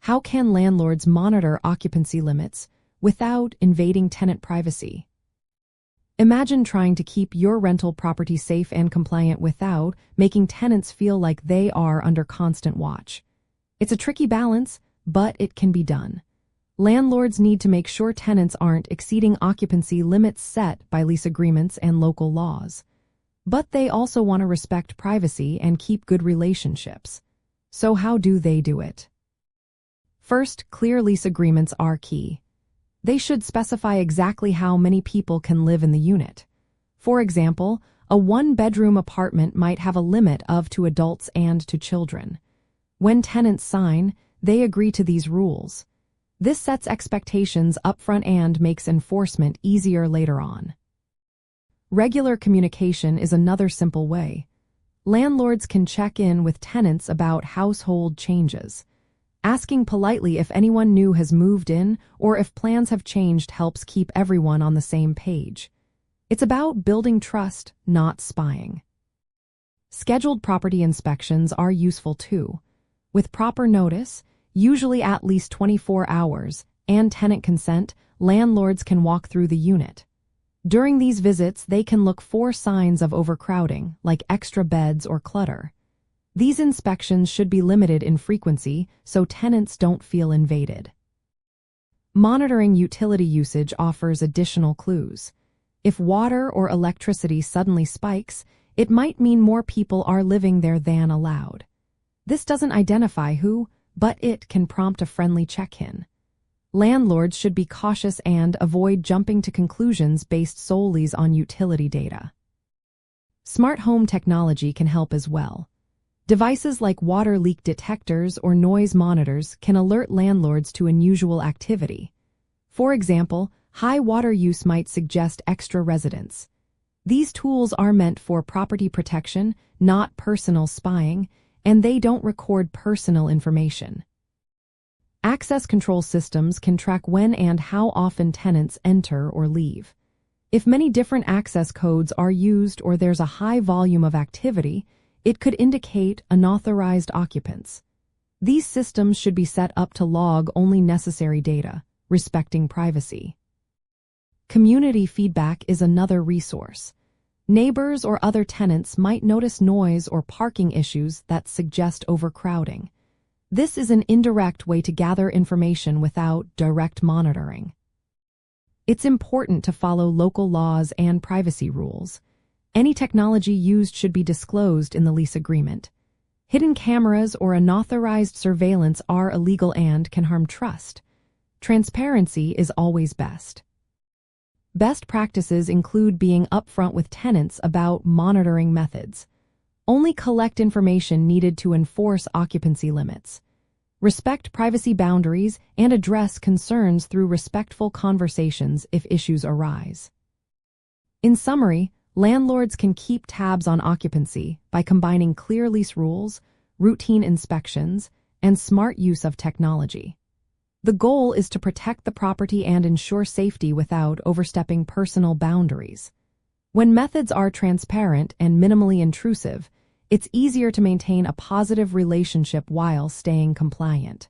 How can landlords monitor occupancy limits without invading tenant privacy? Imagine trying to keep your rental property safe and compliant without making tenants feel like they are under constant watch. It's a tricky balance, but it can be done. Landlords need to make sure tenants aren't exceeding occupancy limits set by lease agreements and local laws. But they also want to respect privacy and keep good relationships. So how do they do it? First, clear lease agreements are key. They should specify exactly how many people can live in the unit. For example, a one-bedroom apartment might have a limit of 2 adults and 2 children. When tenants sign, they agree to these rules. This sets expectations upfront and makes enforcement easier later on. Regular communication is another simple way. Landlords can check in with tenants about household changes. Asking politely if anyone new has moved in or if plans have changed helps keep everyone on the same page. It's about building trust, not spying. Scheduled property inspections are useful too. With proper notice, usually at least 24 hours, and tenant consent, landlords can walk through the unit. During these visits, they can look for signs of overcrowding, like extra beds or clutter. These inspections should be limited in frequency so tenants don't feel invaded. Monitoring utility usage offers additional clues. If water or electricity suddenly spikes, it might mean more people are living there than allowed. This doesn't identify who, but it can prompt a friendly check-in. Landlords should be cautious and avoid jumping to conclusions based solely on utility data. Smart home technology can help as well. Devices like water leak detectors or noise monitors can alert landlords to unusual activity. For example, high water use might suggest extra residents. These tools are meant for property protection, not personal spying, and they don't record personal information. Access control systems can track when and how often tenants enter or leave. If many different access codes are used or there's a high volume of activity, it could indicate unauthorized occupants. These systems should be set up to log only necessary data, respecting privacy. Community feedback is another resource. Neighbors or other tenants might notice noise or parking issues that suggest overcrowding. This is an indirect way to gather information without direct monitoring. It's important to follow local laws and privacy rules. Any technology used should be disclosed in the lease agreement. Hidden cameras or unauthorized surveillance are illegal and can harm trust. Transparency is always best. Best practices include being upfront with tenants about monitoring methods. Only collect information needed to enforce occupancy limits. Respect privacy boundaries and address concerns through respectful conversations if issues arise. In summary, landlords can keep tabs on occupancy by combining clear lease rules, routine inspections, and smart use of technology. The goal is to protect the property and ensure safety without overstepping personal boundaries. When methods are transparent and minimally intrusive, it's easier to maintain a positive relationship while staying compliant.